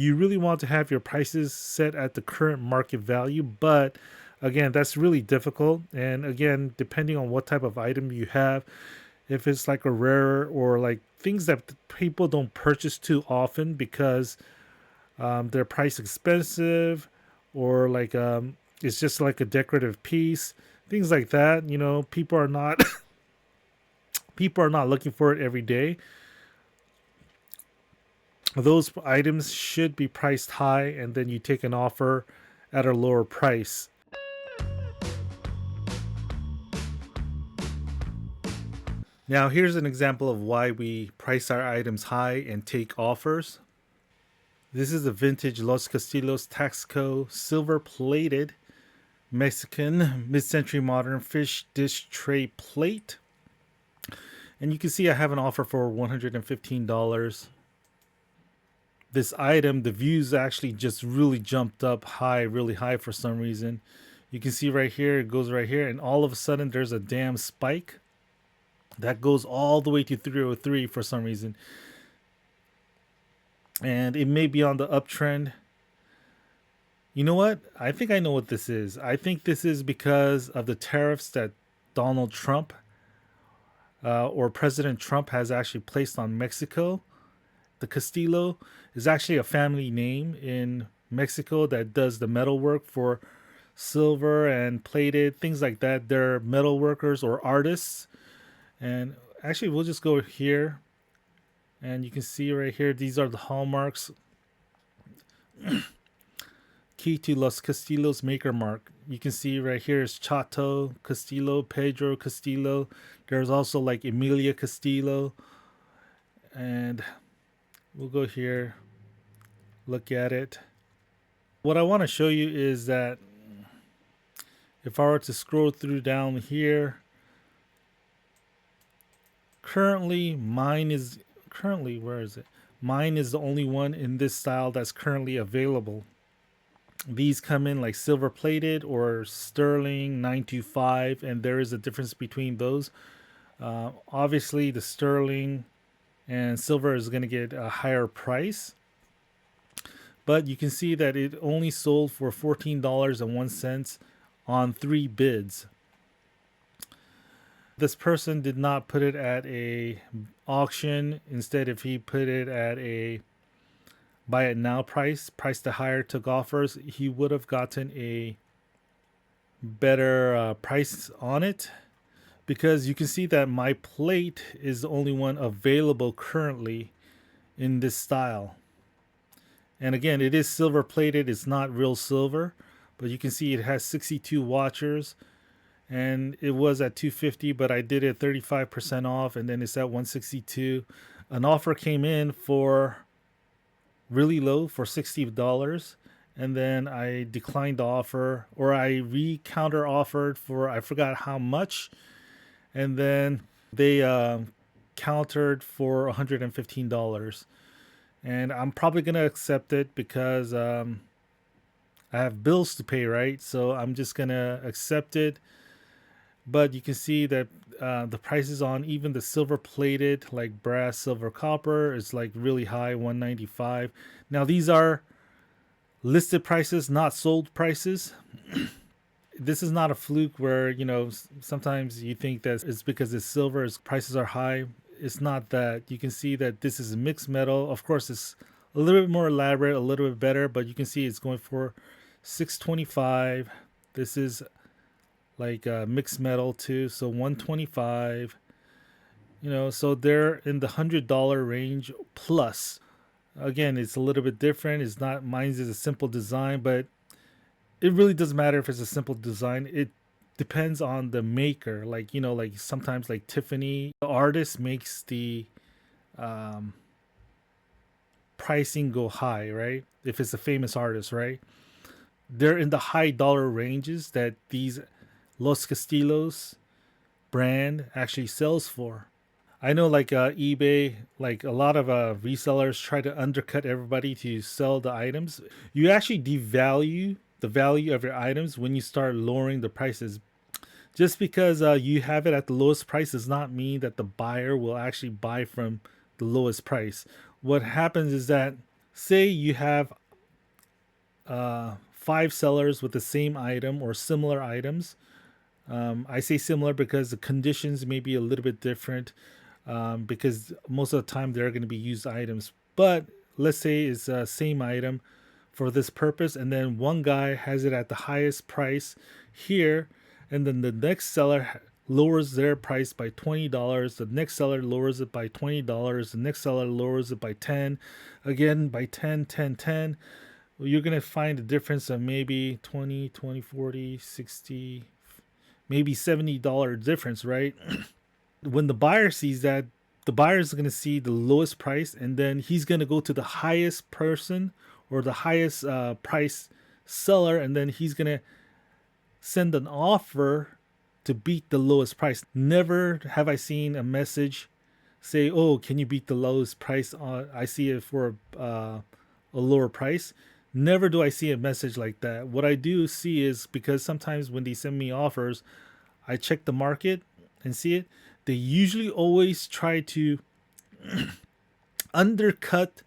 You really want to have your prices set at the current market value, but again, that's really difficult. And again, depending on what type of item you have, if it's like a rare or like things that people don't purchase too often because they're price expensive, or like it's just like a decorative piece, things like that. People are not people are not looking for it every day. Those items should be priced high, and then you take an offer at a lower price. Now, here's an example of why we price our items high and take offers. This is a vintage Los Costillos Taxco silver plated Mexican mid-century modern fish dish tray plate. And you can see I have an offer for $115. This item, the views actually just really jumped up high, really high for some reason. You can see right here, it goes right here, and all of a sudden there's a damn spike that goes all the way to 303 for some reason. And it may be on the uptrend. You know what? I think I know what this is. I think this is because of the tariffs that Donald Trump or President Trump has actually placed on Mexico. The Costillo is actually a family name in Mexico that does the metal work for silver and plated, things like that. They're metal workers or artists. And actually, we'll just go here. And you can see right here, these are the hallmarks. Key to Los Costillos maker mark. You can see right here is Chato Castillo, Pedro Castillo. There's also like Emilia Castillo. And we'll go here, look at it. What I want to show you is that if I were to scroll through down here, currently mine is the only one in this style that's currently available. These come in like silver plated or sterling 925, and there is a difference between those. Obviously the sterling and silver is going to get a higher price, but you can see that it only sold for $14.01 on 3 bids. This person did not put it at a auction. Instead, if he put it at a buy it now price to higher, took offers, he would have gotten a better price on it, because you can see that my plate is the only one available currently in this style. And again, it is silver plated. It's not real silver, but you can see it has 62 watchers, and it was at $250, but I did it 35% off, and then it's at $162. An offer came in for really low for $60, and then I declined the offer, or I counter offered for I forgot how much, and then they countered for $115. And I'm probably gonna accept it because I have bills to pay, right? So I'm just gonna accept it. But you can see that the prices on even the silver plated, like brass, silver, copper, is like really high, $195. Now these are listed prices, not sold prices. This is not a fluke where, sometimes you think that it's because it's silver, its prices are high. It's not that. You can see that this is a mixed metal. Of course, it's a little bit more elaborate, a little bit better, but you can see it's going for $625. This is like mixed metal too, so $125. So they're in the $100 range plus. Again, it's a little bit different. It's not, mine is a simple design, but it really doesn't matter if it's a simple design. It depends on the maker. Like, like sometimes like Tiffany, the artist makes the pricing go high, right? If it's a famous artist, right? They're in the high dollar ranges that these Los Costillos brand actually sells for. I know like eBay, like a lot of resellers try to undercut everybody to sell the items. You actually devalue the value of your items when you start lowering the prices. Just because you have it at the lowest price does not mean that the buyer will actually buy from the lowest price. What happens is that Say you have 5 sellers with the same item or similar items. I say similar because the conditions may be a little bit different, because most of the time they're going to be used items. But let's say it's the same item for this purpose, and then one guy has it at the highest price here, and then the next seller lowers their price by $20. The next seller lowers it by $20. The next seller lowers it by 10, again by 10, 10, 10. Well, you're going to find a difference of maybe 20, 20, 40, 60, maybe $70 difference, right? When the buyer sees that, the buyer is going to see the lowest price, and then he's going to go to the highest person or the highest price seller, and then he's going to send an offer to beat the lowest price. Never have I seen a message say, "Oh, can you beat the lowest price? I see it for a lower price." Never do I see a message like that. What I do see is, because sometimes when they send me offers, I check the market and see it. They usually always try to undercut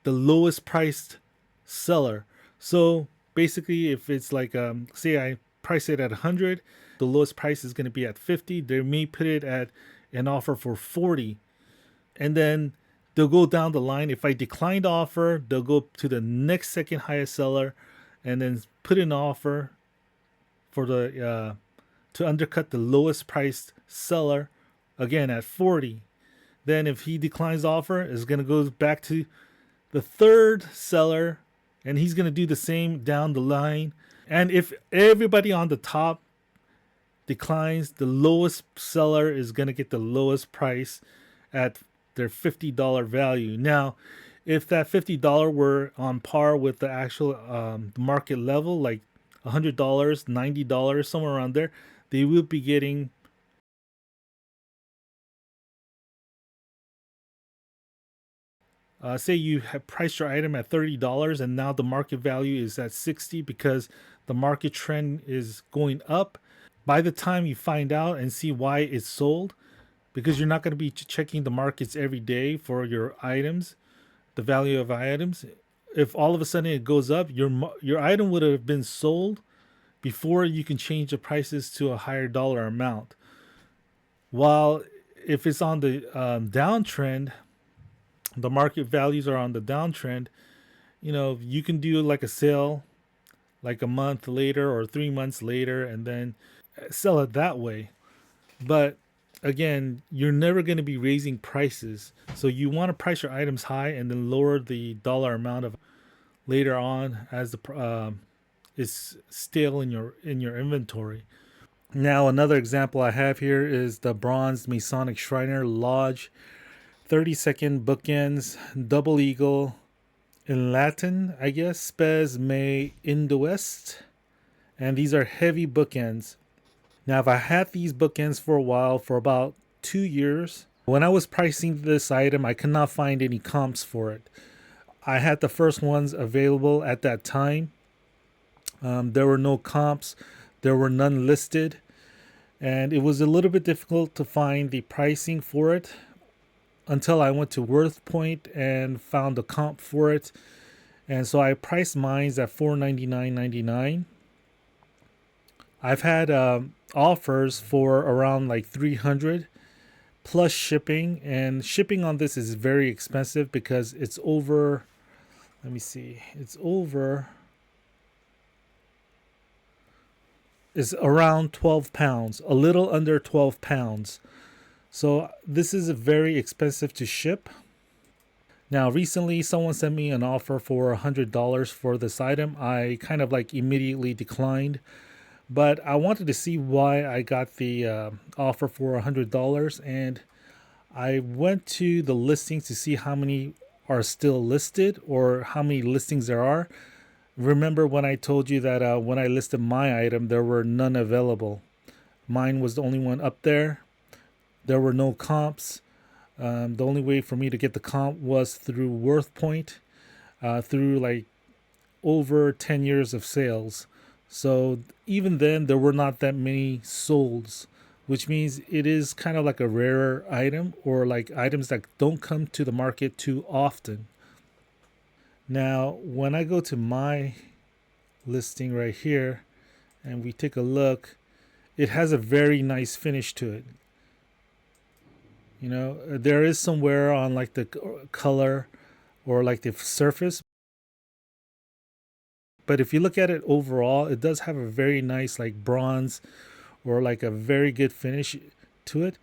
the lowest priced seller. So basically, if it's like, say I price it at 100, the lowest price is going to be at 50. They may put it at an offer for 40, and then they'll go down the line. If I decline the offer, they'll go to the next second highest seller, and then put an offer for the to undercut the lowest priced seller, again at 40. Then if he declines the offer, it's going to go back to the third seller, and he's going to do the same down the line. And if everybody on the top declines, the lowest seller is going to get the lowest price at their $50 value. Now, if that $50 were on par with the actual market level, like $100, $90, somewhere around there, they will be getting say you have priced your item at $30, and now the market value is at 60 because the market trend is going up. By the time you find out and see why it's sold, because you're not going to be checking the markets every day for your items, the value of items. If all of a sudden it goes up, your item would have been sold before you can change the prices to a higher dollar amount. While if it's on the downtrend, the market values are on the downtrend, you can do like a sale like a month later or 3 months later, and then sell it that way. But again, you're never going to be raising prices. So you want to price your items high and then lower the dollar amount of later on as the is stale in your inventory. Now, another example I have here is the bronze Masonic Shriner Lodge 30-second bookends, double eagle, in Latin, I guess, spes me induest. And these are heavy bookends. Now, I've had these bookends for a while, for about 2 years. When I was pricing this item, I could not find any comps for it. I had the first ones available at that time. There were no comps. There were none listed. And it was a little bit difficult to find the pricing for it until I went to WorthPoint and found a comp for it. And so I priced mine at $499.99. I've had offers for around like $300 plus shipping, and shipping on this is very expensive because it's over, let me see, it's around 12 pounds, a little under 12 pounds. So this is very expensive to ship. Now, recently someone sent me an offer for $100 for this item. I kind of like immediately declined, but I wanted to see why I got the offer for $100, and I went to the listings to see how many are still listed or how many listings there are. Remember when I told you that when I listed my item, there were none available. Mine was the only one up there. There were no comps. The only way for me to get the comp was through WorthPoint, through like over 10 years of sales. So even then, there were not that many solds, which means it is kind of like a rarer item, or like items that don't come to the market too often. Now, when I go to my listing right here and we take a look, it has a very nice finish to it. You know, there is some wear on like the color or like the surface, but if you look at it overall, it does have a very nice like bronze or like a very good finish to it.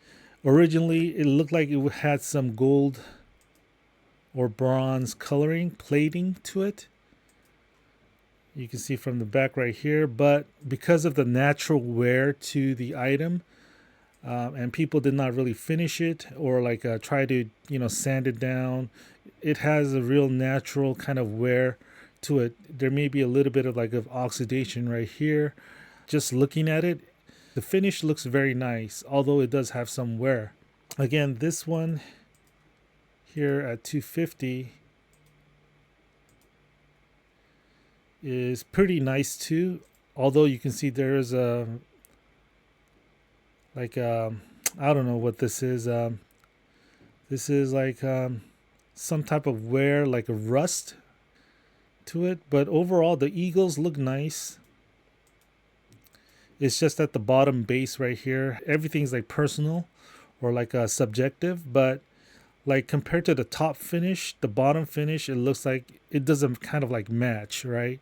Originally, it looked like it had some gold or bronze coloring plating to it. You can see from the back right here, but because of the natural wear to the item, and people did not really finish it or like try to sand it down, it has a real natural kind of wear to it. There may be a little bit of like of oxidation right here. Just looking at it, the finish looks very nice, although it does have some wear. Again, this one here at 250 is pretty nice too, although you can see there is a like I don't know what this is. This is like some type of wear, like a rust to it, but overall the eagles look nice. It's just at the bottom base right here, everything's like personal or like subjective, but like compared to the top finish, the bottom finish, it looks like it doesn't kind of like match, right?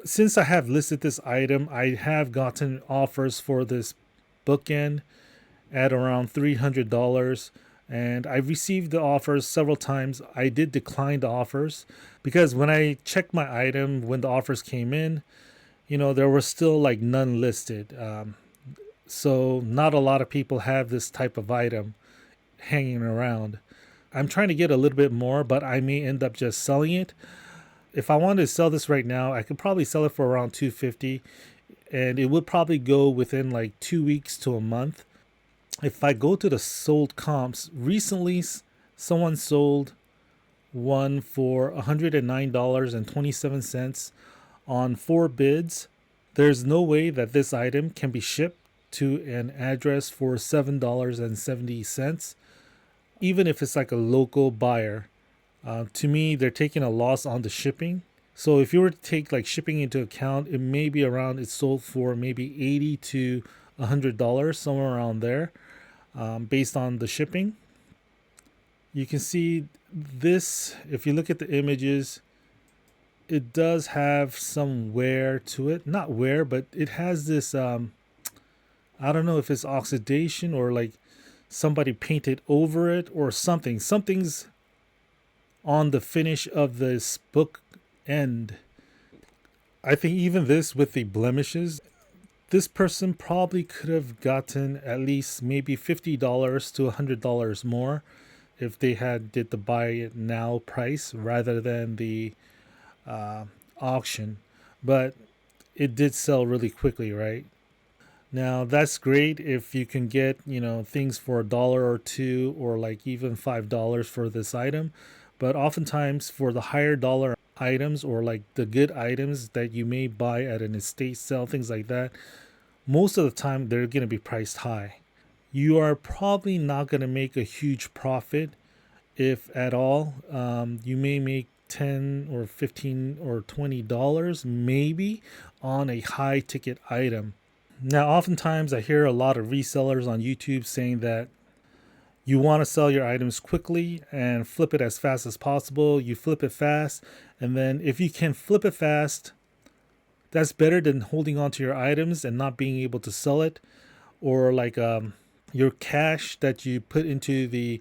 Since I have listed this item, I have gotten offers for this bookend at around $300, and I've received the offers several times. I did decline the offers because when I checked my item when the offers came in, there were still like none listed. So not a lot of people have this type of item hanging around. I'm trying to get a little bit more, but I may end up just selling it. If I wanted to sell this right now, I could probably sell it for around 250, and it would probably go within like 2 weeks to a month. If I go to the sold comps, recently someone sold one for $109.27 on 4 bids. There's no way that this item can be shipped to an address for $7.70, even if it's like a local buyer. To me, they're taking a loss on the shipping. So if you were to take like shipping into account, it may be around, it's sold for maybe $80 to $100, somewhere around there, based on the shipping. You can see this, if you look at the images, it does have some wear to it. Not wear, but it has this, I don't know if it's oxidation or like somebody painted over it or something. Something's on the finish of this book end. I think even this with the blemishes, this person probably could have gotten at least maybe $50 to $100 more if they had did the buy it now price rather than the auction. But it did sell really quickly, right? Now that's great if you can get things for $1 or two or like even $5 for this item, but oftentimes for the higher dollar items or like the good items that you may buy at an estate sale, things like that, most of the time they're going to be priced high. You are probably not going to make a huge profit, if at all. You may make 10 or 15 or $20 maybe on a high ticket item. Now, oftentimes I hear a lot of resellers on YouTube saying that you want to sell your items quickly and flip it as fast as possible. You flip it fast, and then if you can flip it fast, that's better than holding on to your items and not being able to sell it, or like your cash that you put into the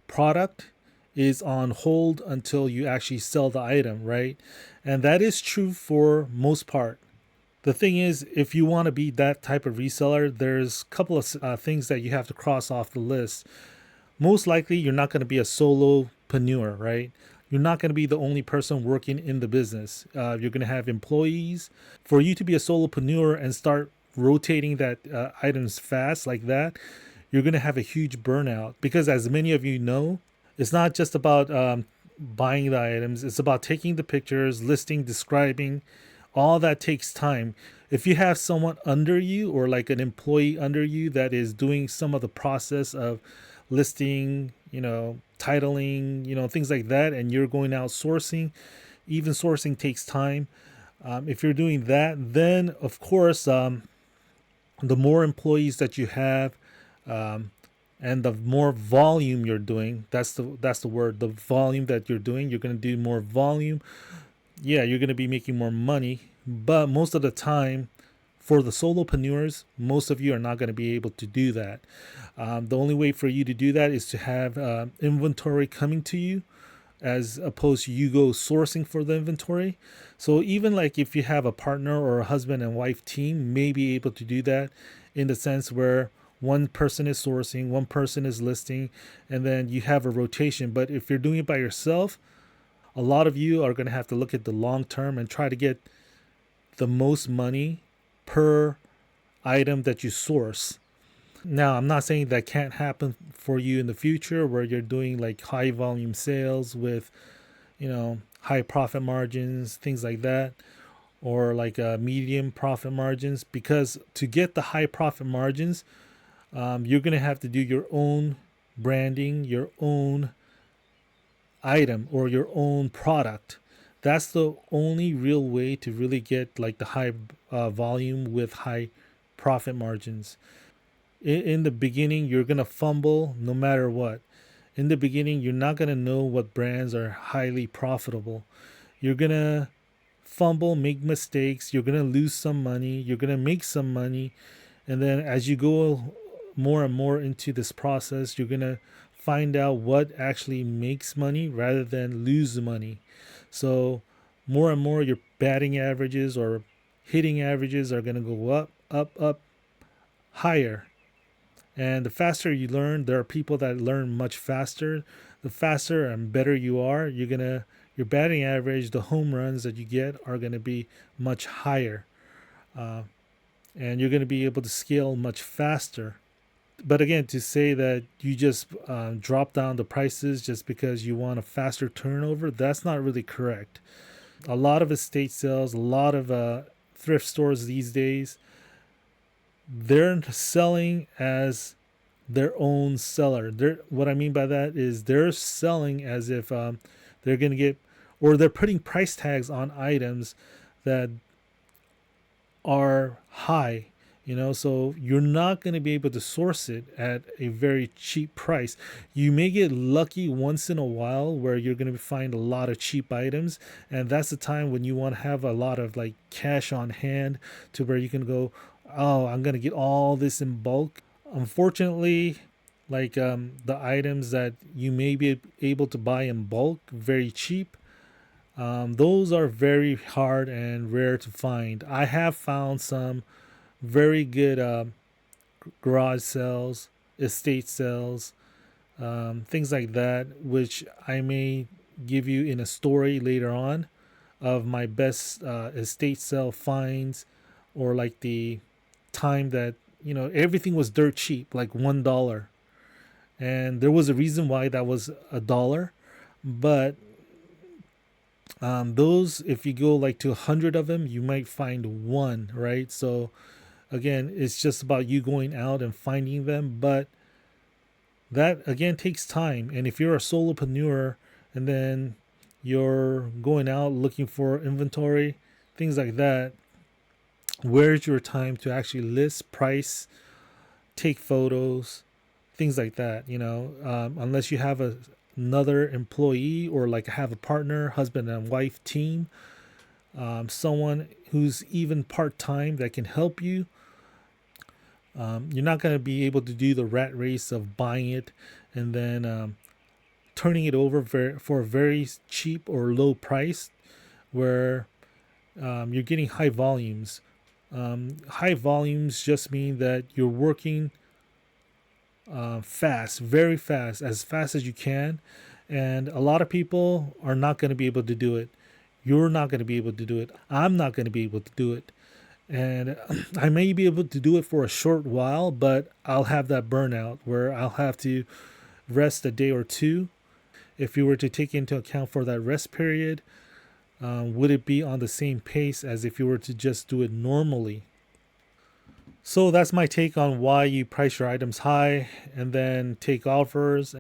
product is on hold until you actually sell the item, right? And that is true for most part. The thing is, if you want to be that type of reseller, there's a couple of things that you have to cross off the list. Most likely, you're not going to be a solopreneur, right? You're not going to be the only person working in the business. You're going to have employees. For you to be a solopreneur and start rotating that items fast like that, you're going to have a huge burnout, because as many of you know, it's not just about buying the items. It's about taking the pictures, listing, describing. All that takes time. If you have someone under you or like an employee under you that is doing some of the process of listing, titling, things like that, and you're going out sourcing, Even sourcing takes time. If you're doing that, then of course, the more employees that you have, um, and the more volume you're doing, that's the word, the volume that you're doing, you're going to do more volume. Yeah, you're going to be making more money, but most of the time, for the solopreneurs, most of you are not going to be able to do that. The only way for you to do that is to have inventory coming to you, as opposed to you go sourcing for the inventory. So even like if you have a partner or a husband and wife team, may be able to do that, in the sense where one person is sourcing, one person is listing, and then you have a rotation. But if you're doing it by yourself, a lot of you are going to have to look at the long term and try to get the most money per item that you source. Now, I'm not saying that can't happen for you in the future, where you're doing like high volume sales with, high profit margins, things like that, or like medium profit margins. Because to get the high profit margins, you're going to have to do your own branding, your own item, or your own product. That's the only real way to really get like the high volume with high profit margins. In the beginning, you're going to fumble no matter what. In the beginning, you're not going to know what brands are highly profitable. You're going to fumble, make mistakes. You're going to lose some money. You're going to make some money. And then as you go more and more into this process, you're going to find out what actually makes money rather than lose money. So more and more, your batting averages or hitting averages are going to go up, up, up, higher. And the faster you learn, there are people that learn much faster. The faster and better you are, your batting average, the home runs that you get are gonna be much higher, uh, and you're gonna be able to scale much faster. But again, to say that you just drop down the prices just because you want a faster turnover, that's not really correct. A lot of estate sales, a lot of thrift stores these days, they're selling as their own seller. What I mean by that is they're selling as if they're going to get, or they're putting price tags on items that are high. So you're not going to be able to source it at a very cheap price. You may get lucky once in a while where you're going to find a lot of cheap items, and that's the time when you want to have a lot of like cash on hand, to where you can go, oh, I'm going to get all this in bulk. Unfortunately, like the items that you may be able to buy in bulk very cheap, those are very hard and rare to find. I have found some very good garage sales, estate sales, things like that, which I may give you in a story later on, of my best estate sale finds, or like the time that everything was dirt cheap, like $1, and there was a reason why that was $1. But those, if you go like to 100 of them, you might find one, right? So again, it's just about you going out and finding them. But that again takes time. And if you're a solopreneur and then you're going out looking for inventory, things like that, where's your time to actually list, price, take photos, things like that? Unless you have another employee, or like have a partner, husband and wife team, someone who's even part-time that can help you. You're not going to be able to do the rat race of buying it and then turning it over for a very cheap or low price, where you're getting high volumes. High volumes just mean that you're working fast, very fast, as fast as you can. And a lot of people are not going to be able to do it. You're not going to be able to do it. I'm not going to be able to do it. And I may be able to do it for a short while, but I'll have that burnout where I'll have to rest a day or two. If you were to take into account for that rest period, would it be on the same pace as if you were to just do it normally? So that's my take on why you price your items high and then take offers.